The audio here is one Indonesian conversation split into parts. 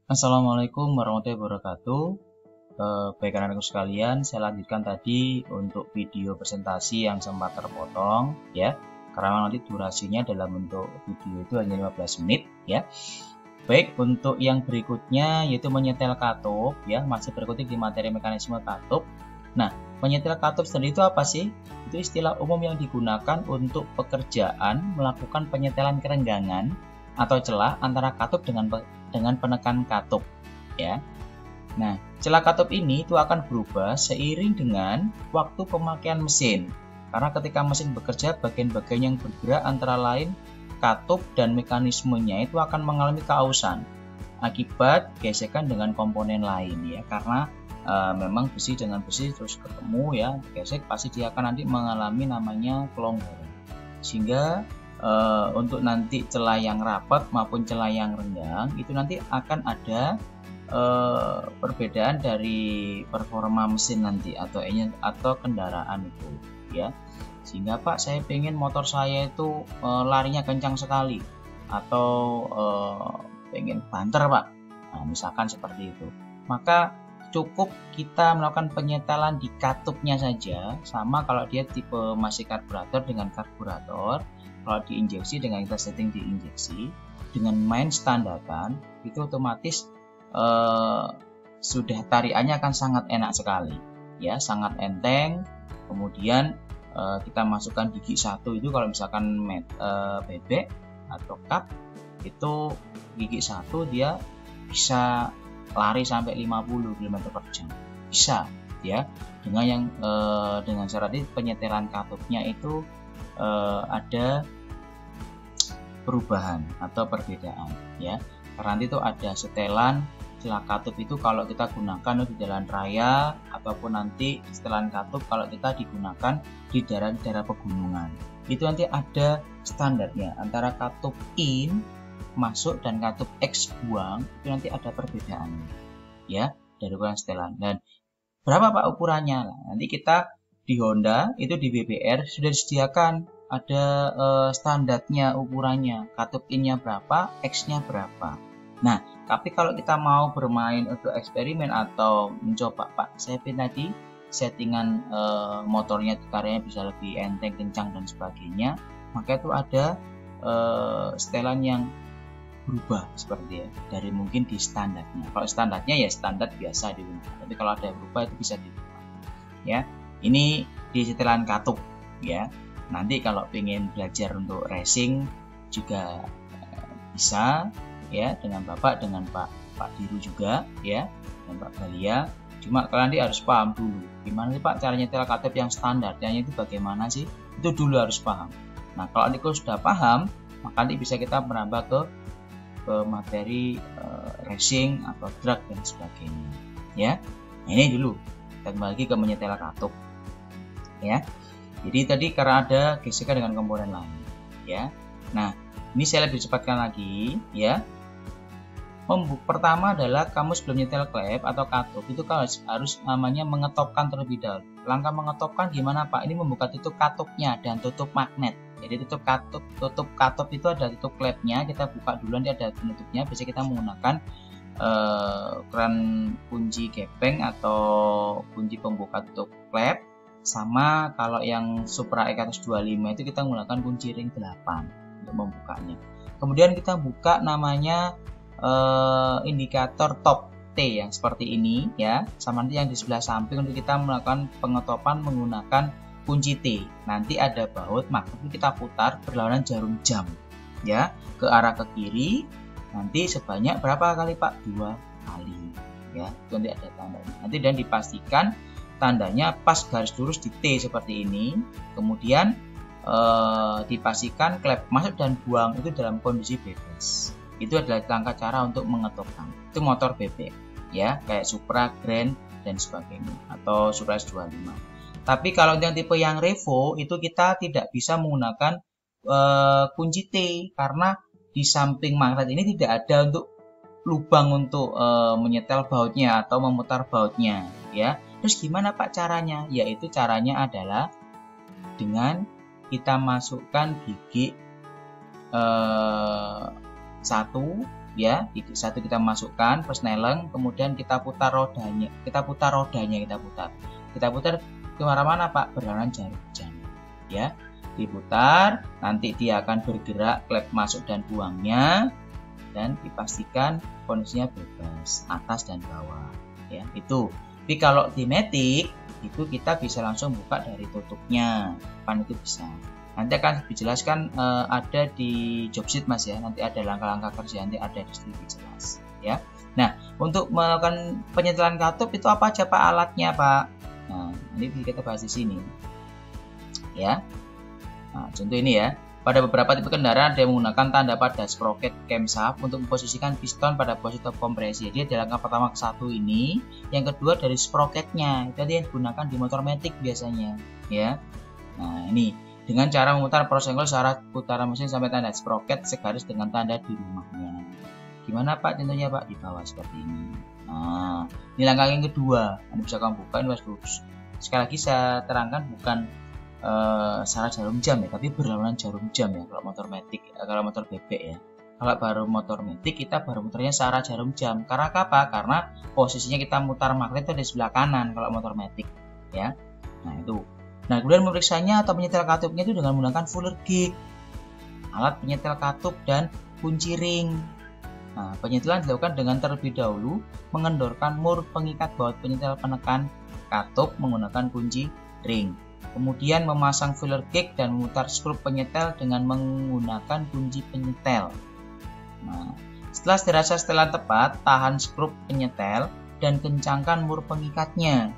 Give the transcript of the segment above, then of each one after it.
Assalamualaikum warahmatullahi wabarakatuh. Baik anak-anakku sekalian, saya lanjutkan tadi untuk video presentasi yang sempat terpotong ya. Karena nanti durasinya dalam bentuk video itu hanya 15 menit ya. Baik, untuk yang berikutnya yaitu menyetel katup ya, masih berkutik di materi mekanisme katup. Nah, menyetel katup sendiri itu apa sih? Itu istilah umum yang digunakan untuk pekerjaan melakukan penyetelan kerenggangan atau celah antara katup dengan penekan katup ya. Nah, celah katup ini itu akan berubah seiring dengan waktu pemakaian mesin. Karena ketika mesin bekerja, bagian-bagian yang bergerak antara lain katup dan mekanismenya itu akan mengalami keausan akibat gesekan dengan komponen lain ya. Karena memang besi dengan besi terus ketemu ya, gesek pasti dia akan nanti mengalami namanya kelonggaran. Sehingga untuk nanti celah yang rapat maupun celah yang renggang itu nanti akan ada perbedaan dari performa mesin nanti atau kendaraan itu ya. Sehingga Pak, saya pengen motor saya itu larinya kencang sekali atau pengen banter Pak. Nah, misalkan seperti itu, maka cukup kita melakukan penyetelan di katupnya saja, sama kalau dia tipe masih karburator dengan karburator. Kalau diinjeksi dengan kita setting diinjeksi dengan main standarkan itu otomatis sudah tarikannya akan sangat enak sekali ya, sangat enteng. Kemudian kita masukkan gigi 1 itu kalau misalkan bebek atau cup itu gigi 1 dia bisa lari sampai 50 km/jam bisa ya, dengan syarat penyetelan katupnya itu ada perubahan atau perbedaan ya. Karena nanti itu ada setelan celah katup itu kalau kita gunakan di jalan raya ataupun nanti setelan katup kalau kita digunakan di daerah-daerah pegunungan. Itu nanti ada standarnya antara katup in masuk dan katup X buang, itu nanti ada perbedaannya ya dari ukuran setelan. Dan berapa Pak ukurannya? Nah, nanti kita di Honda itu di BBR sudah disediakan ada standarnya ukurannya, katup in-nya berapa, X-nya berapa. Nah, tapi kalau kita mau bermain untuk eksperimen atau mencoba Pak, saya pengen tadi settingan motornya karyanya bisa lebih enteng, kencang dan sebagainya, maka itu ada setelan yang berubah seperti ya, dari mungkin di standarnya. Kalau standarnya ya standar biasa digunakan, tapi kalau ada yang berubah itu bisa diubah ya. Ini di setelan katup ya. Nanti kalau pengen belajar untuk racing juga bisa ya, dengan Bapak, dengan Pak Diru juga ya, dan Pak Balia. Cuma kalian nanti harus paham dulu gimana sih Pak cara nyetel katup yang standarnya itu bagaimana sih, itu dulu harus paham. Nah, kalau nanti sudah paham, maka nanti bisa kita merambah ke materi racing atau drag dan sebagainya ya. Nah, ini dulu kita kembali lagi ke menyetel katup ya. Jadi tadi karena ada gesekan dengan komponen lain ya. Nah, ini saya lebih cepatkan lagi ya. Pertama adalah kamu sebelum nyetel klep atau katup itu harus namanya mengetopkan terlebih dahulu. Langkah mengetopkan gimana Pak? Ini membuka tutup katupnya dan tutup magnet. Jadi tutup katup itu ada tutup klepnya, kita buka dulu, nanti ada penutupnya. Biasanya kita menggunakan keran kunci gepeng atau kunci pembuka tutup klep. Sama kalau yang Supra E125 itu kita menggunakan kunci ring 8 untuk membukanya. Kemudian kita buka namanya indikator top T yang seperti ini ya, sama nanti yang di sebelah samping untuk kita melakukan pengetopan menggunakan kunci T. Nanti ada baut, maka kita putar berlawanan jarum jam ya, ke arah ke kiri. Nanti sebanyak berapa kali Pak? 2 kali ya, itu nanti ada tandanya. Nanti dan dipastikan tandanya pas garis lurus di T seperti ini. Kemudian dipastikan klep masuk dan buang itu dalam kondisi bebas. Itu adalah langkah cara untuk mengetopkan. Itu motor bebek ya, kayak Supra, Grand dan sebagainya, atau Supra S25. Tapi kalau yang tipe yang Revo itu kita tidak bisa menggunakan kunci T karena di samping magnet ini tidak ada untuk lubang untuk menyetel bautnya atau memutar bautnya ya. Terus gimana Pak caranya? Yaitu caranya adalah dengan kita masukkan gigi 1 ya. Satu kita masukkan persneleng, kemudian kita putar rodanya, kita putar kemana-mana Pak, berlawanan jarum jam, ya. Diputar, nanti dia akan bergerak klep masuk dan buangnya, dan dipastikan kondisinya bebas atas dan bawah, ya. Itu. Tapi kalau di matic itu kita bisa langsung buka dari tutupnya, pan itu bisa. Nanti akan dijelaskan ada di job sheet Mas ya, nanti ada langkah-langkah kerja, nanti ada di sini jelas, ya. Nah, untuk melakukan penyetelan katup itu apa aja Pak alatnya Pak? Nah, ini kita bahas di sini, ya. Nah, contoh ini ya, pada beberapa tipe kendaraan ada yang menggunakan tanda pada sprocket camshaft untuk memposisikan piston pada posisi top kompresi. Jadi ada langkah pertama ke satu ini, yang kedua dari sprocketnya, itu yang digunakan di motor matic biasanya, ya. Nah ini dengan cara memutar prosenggol searah putaran mesin sampai tanda sprocket segaris dengan tanda di rumahnya. Gimana Pak contohnya Pak? Di bawah seperti ini. Nah ini langkah yang kedua, Anda bisa kamu buka ini Mas lurus. Sekali lagi saya terangkan bukan searah jarum jam ya, tapi berlawanan jarum jam ya kalau motor matic, kalau motor bebek ya. Kalau baru motor matic kita baru muternya searah jarum jam. Karena apa? Karena posisinya kita mutar magnet itu di sebelah kanan kalau motor matic, ya. Nah itu. Nah kemudian memeriksanya atau menyetel katupnya itu dengan menggunakan fuller gig, alat penyetel katup dan kunci ring. Nah penyetelan dilakukan dengan terlebih dahulu mengendorkan mur pengikat baut penyetel penekan katup menggunakan kunci ring. Kemudian memasang filler gig dan memutar skrup penyetel dengan menggunakan kunci penyetel. Nah, setelah dirasa setelan tepat, tahan skrup penyetel dan kencangkan mur pengikatnya.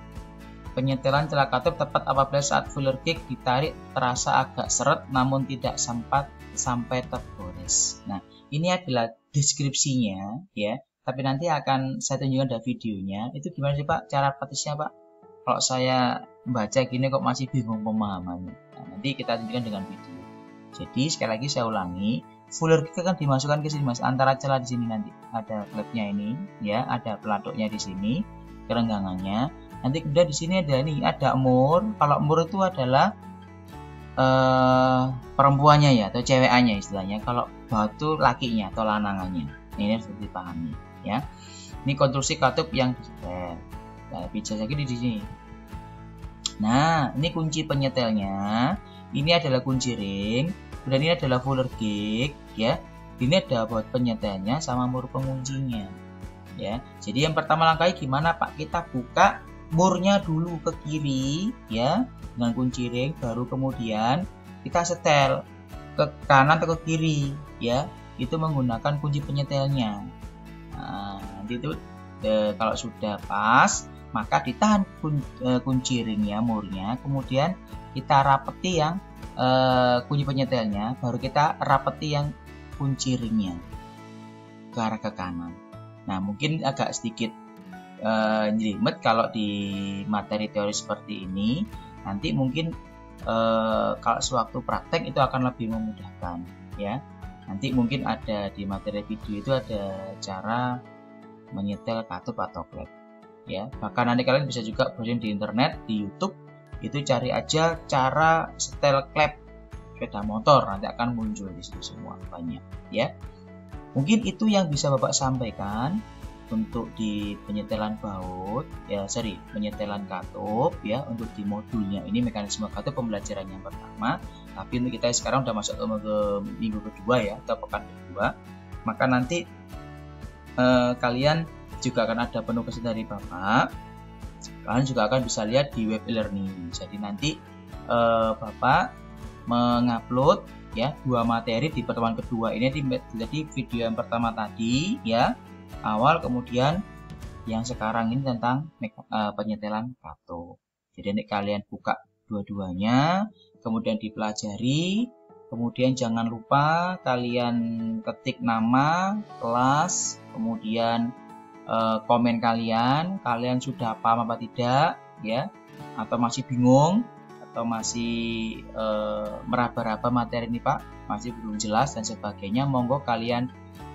Penyetelan celah katup tepat apabila saat filler gig ditarik terasa agak seret namun tidak sampai tergores. Nah, ini adalah deskripsinya ya, tapi nanti akan saya tunjukkan ada videonya. Itu gimana sih Pak cara praktisnya Pak? Kalau saya baca gini kok masih bingung pemahamannya. Nah, nanti kita tunjukkan dengan video. Jadi sekali lagi saya ulangi, fuller gig akan dimasukkan ke sini Mas, antara celah di sini nanti ada klepnya ini, ya, ada peladuknya di sini, kerenggangannya. Nanti kemudian di sini ada mur. Kalau mur itu adalah perempuannya ya atau cewekannya istilahnya. Kalau batu lakinya atau lanangannya. Ini harus dipahami, ya. Ini konstruksi katup yang disetel. Nah, bisa lagi di sini. Nah, ini kunci penyetelnya. Ini adalah kunci ring. Dan ini adalah fuller gig, ya. Ini ada buat penyetelnya sama mur penguncinya, ya. Jadi yang pertama langkahnya gimana Pak? Kita buka murnya dulu ke kiri, ya, dengan kunci ring. Baru kemudian kita setel ke kanan atau ke kiri, ya. Itu menggunakan kunci penyetelnya. Nah, nanti itu kalau sudah pas, maka ditahan kunci ringnya, murnya, kemudian kita rapeti yang kunci penyetelnya, baru kita rapeti yang kunci ringnya ke arah ke kanan. Nah mungkin agak sedikit jelimet kalau di materi teori seperti ini. Nanti mungkin kalau sewaktu praktek itu akan lebih memudahkan, ya. Nanti mungkin ada di materi video itu ada cara menyetel katup atau klep, ya. Bahkan nanti kalian bisa juga browsing di internet, di YouTube, itu cari aja cara setel klep sepeda motor, nanti akan muncul di situ semua banyak, ya. Mungkin itu yang bisa Bapak sampaikan untuk di penyetelan baut, ya, penyetelan katup, ya, untuk di modulnya ini mekanisme katup pembelajaran yang pertama. Tapi untuk kita sekarang udah masuk ke minggu kedua ya, atau pekan kedua, maka nanti kalian juga akan ada penugasan dari Bapak. Kalian juga akan bisa lihat di web e-learning. Jadi nanti Bapak mengupload ya 2 materi di pertemuan kedua ini. Jadi video yang pertama tadi ya awal, kemudian yang sekarang ini tentang penyetelan katup. Jadi nanti kalian buka dua-duanya, kemudian dipelajari, kemudian jangan lupa kalian ketik nama, kelas, kemudian komen kalian sudah paham apa tidak, ya, atau masih bingung, atau masih meraba-raba materi ini Pak, masih belum jelas dan sebagainya. Monggo kalian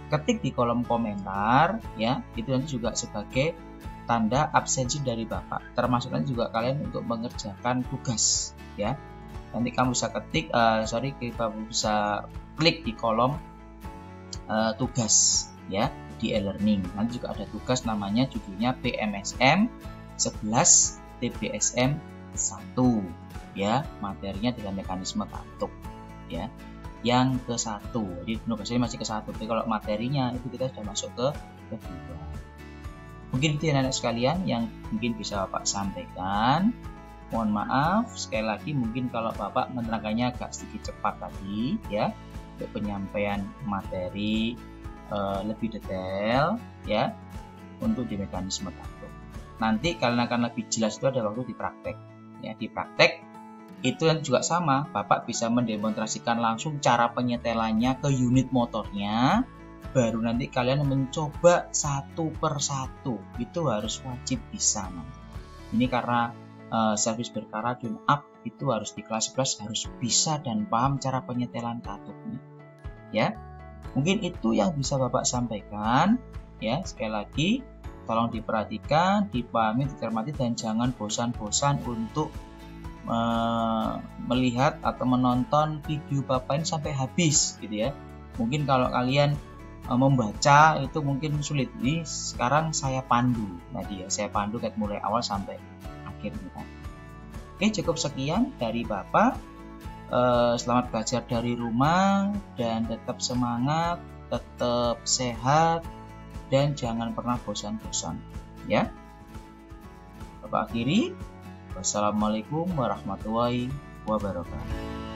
ketik di kolom komentar, ya, itu nanti juga sebagai tanda absensi dari Bapak, termasuk nanti juga kalian untuk mengerjakan tugas, ya. Nanti kamu bisa ketik, kamu bisa klik di kolom tugas, ya di e-learning. Nanti juga ada tugas namanya judulnya PMSM 11 TBSM 1 ya, materinya dalam mekanisme katup ya. Yang ke-1, jadi nugasnya masih ke-1, tapi kalau materinya itu kita sudah masuk ke kedua. Mungkin itu ya anak-anak sekalian yang mungkin bisa Bapak sampaikan. Mohon maaf sekali lagi mungkin kalau Bapak menerangkannya agak sedikit cepat tadi ya, untuk penyampaian materi lebih detail ya untuk di mekanisme katup. Nanti kalian akan lebih jelas itu ada waktu di praktek ya. Di praktek itu juga sama, Bapak bisa mendemonstrasikan langsung cara penyetelannya ke unit motornya, baru nanti kalian mencoba satu per satu. Itu harus wajib bisa nanti. Ini karena servis berkara tune up itu harus di kelas 11 harus bisa dan paham cara penyetelan katupnya ya. Mungkin itu yang bisa Bapak sampaikan ya. Sekali lagi tolong diperhatikan, dipahami, dicermati, dan jangan bosan-bosan untuk melihat atau menonton video Bapak ini sampai habis gitu ya. Mungkin kalau kalian membaca itu mungkin sulit. Ini sekarang saya pandu. Nah dia saya pandu dari mulai awal sampai akhir. Oke, cukup sekian dari Bapak. Selamat belajar dari rumah dan tetap semangat, tetap sehat, dan jangan pernah bosan-bosan ya. Bapak akhiri. Wassalamualaikum warahmatullahi wabarakatuh.